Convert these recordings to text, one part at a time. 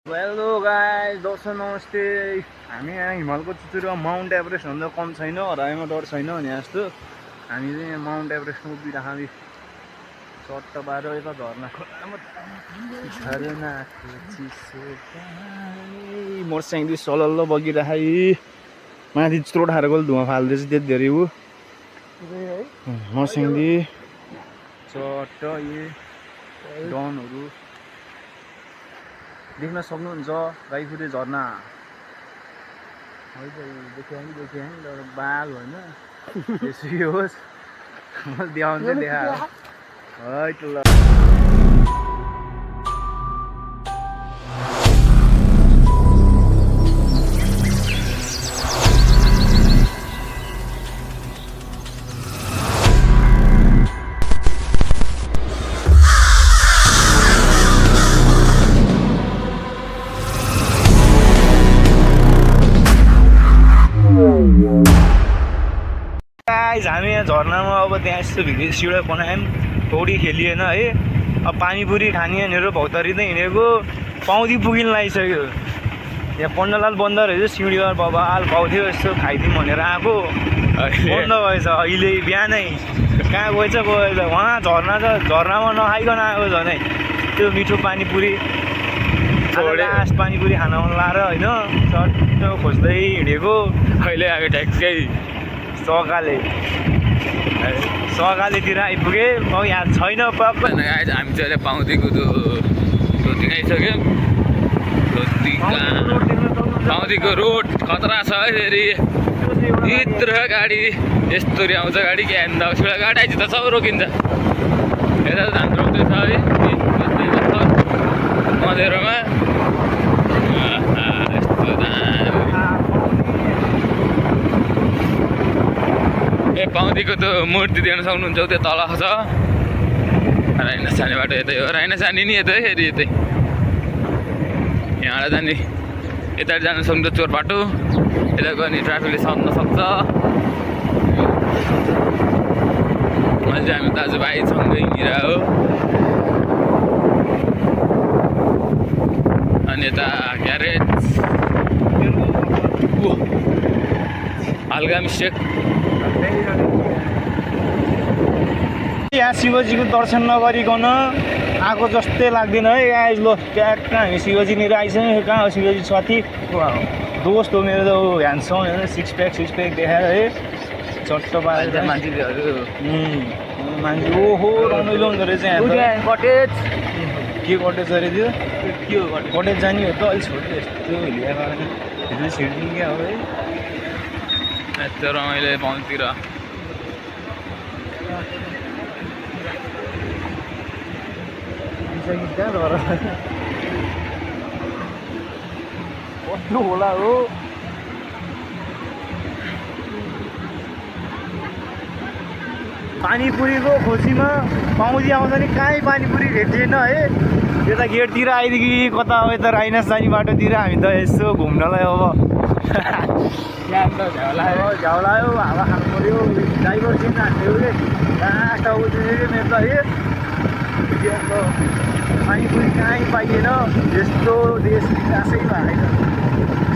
Hello guys, दोस्तों नमस्ते। हामी यहाँ हिमालको चुचुरोमा माउन्ट एभरेस्ट भन्दा कम छैन, हराइमा डर छैन भने जस्तो हामी चाहिँ यहाँ माउन्ट एभरेस्टमा उभिराख्यो। चट्ट बाह्र यता झर्नाको मोटरसाइकल सलल्ल बगिराखे माथि यत्रो ठाडोको धुवा फाल्दैछ त्यति धेरै ऊ मोटरसाइकल चट्ट डनहरू देख्न सक्नुहुन्छ। गाईफुटे झर्ना देखे तर बाघ होइन त्यसै होस् मैले देखाउनु चाहिँ देखा है त ल। हामी यहाँ झर्नामा अब त्यहाँ यस्तो भिडियो सिडा बनायौँ, पौडी खेलिएन है। अब पानीपुरी खाने यहाँनिर भौतारिँदै हिँडेको पाउँदी पुगिन लागिसक्यो। यहाँ पन्डलाल बन्द रहेछ, सिँढीमा बबाल पाउँथ्यो, यस्तो खाइदिउँ भनेर आएको बन्द भएछ अहिले बिहानै। कहाँ गएछ उहाँ झर्नामा नखाइकन आएको झनै त्यो मिठो पानीपुरी पानीपुरी खान मन लाएर होइन चट्ट खोज्दै हिँडेको। अहिले आएको ट्याक्सै सकालेतिर आइपुगे। म याद छैन पक्का। हामी चाहिँ अहिले पाउँदीको धोती खाइसक्यौँ। पाउँदीको रोड खतरा छ है। फेरि यत्रो गाडी यस्तो आउँछ गाडी के हान्दा उसबाट गाडी आइज त सब रोकिन्छ। यता धान रोक्दैछ है मधेरोमा यस्तो पाउँदीको त्यो मूर्ति देख्न सक्नुहुन्छ। त्यो तल छ राइना सानी बाटो, यतै हो राइना सानी नि यतै फेरि यतै यहाँबाट जाने यता जानु सक्नुहुन्छ चोर बाटो। यता गयो भने ट्राफिकले सक्न सक्छ। अहिले चाहिँ हामी दाजुभाइसँगै हिँडिरह हो। अनि यता ग्यारेज हल्का मिस्टेक। यहाँ शिवजीको दर्शन नगरिकन आएको जस्तै लाग्दैन है गाइस। ल ट्याक्क हामी शिवजीनिर आइसक्यौँ। कहाँ हो शिवजी साथी दोस्त हो मेरो त ह्यान्डसम होइन, सिक्स प्याक देखाएर है चट्ट पारेर मान्छे ओहो रमाइलो हुँदो रहेछ यहाँ कटेज। के कटेज अरे त्यो के हो कटेज जाने हो त अलिक छोड्दै यस्तो ल्याएर छिर्ने क्या हो है। यस्तो रमाइलो पाउँतिर कस्तो होला हो। पानीपुरीको खोजीमा पाउँदी आउँछ नि कहीँ पानीपुरी भेटिएन है। यता गेटतिर आइदेखि कता अब यता राइनास जाने बाटोतिर हामी त यसो घुम्नलाई अब झ्याउ लाग्यो हावा खानु पऱ्यो। ड्राइभर चाहिँ हान्थ्यो कि कहाँ टाउको मेरो त है पानीपुरी कहीँ पाइएन। यस्तो देश विकासै भएन।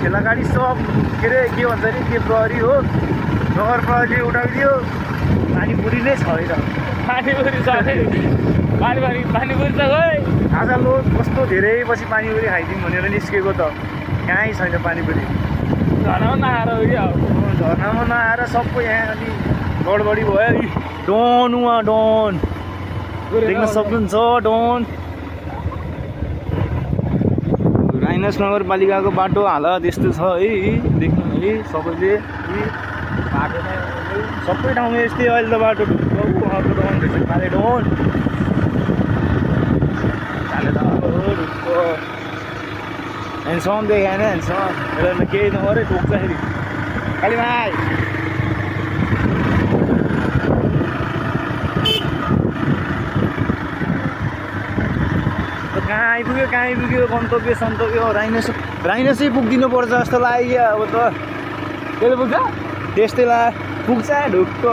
ठेला गाडी सब के अरे के भन्छ नि के प्रहरी हो नगर प्रहरीले उठाइदियो। पानीपुरी नै छैन। पानीपुरी छ पानीपुरी त खै आज लो कस्तो धेरै पछि पानीपुरी खाइदिउँ भनेर निस्केको त कहीँ छैन पानीपुरी। झर्नामा नआएर हो क्या झर्नामा नआएर सबै यहाँ अलि गडबडी भयो। डन उहाँ डन देख्न सक्नुहुन्छ। डन राइनास नगरपालिकाको बाटो हालत यस्तो छ है देख्नु है सबैले। बाटोमा सबै ठाउँमा यस्तै अहिले त बाटो ढुक्क अर्को डन रहेछ काले डन काले ढुक्क ह्यान्डसम देखाएन ह्यान्डसम एउटा केही नगरे ठोक्दाखेरि काली भाइ। कहाँ आइपुग्यो गन्तव्य सन्तव्य राइनासै पुगिदिनु पर्छ जस्तो लाग्यो अब त। त्यसले पुग्छ त्यस्तै पुग्छ ढुक्क।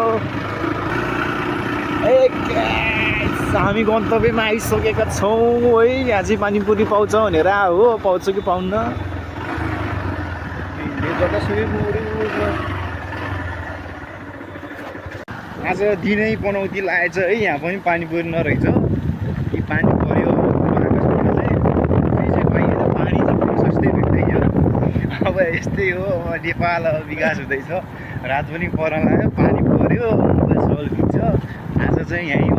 हामी गन्तव्यमा आइसकेका छौँ है। यहाँ चाहिँ पानीपुरी पाउँछ भनेर हो, पाउँछ कि पाउन्न आज दिनै पनौती लागेछ है। यहाँ पनि पानीपुरी नरहेछ कि पानी पऱ्यो पानी त सस्तै भेट्दैन। अब यस्तै हो, अब नेपाल विकास हुँदैछ, रात पनि पर्न लाग्यो, पानी पऱ्यो, सल्किन्छ। आज चाहिँ यहीँ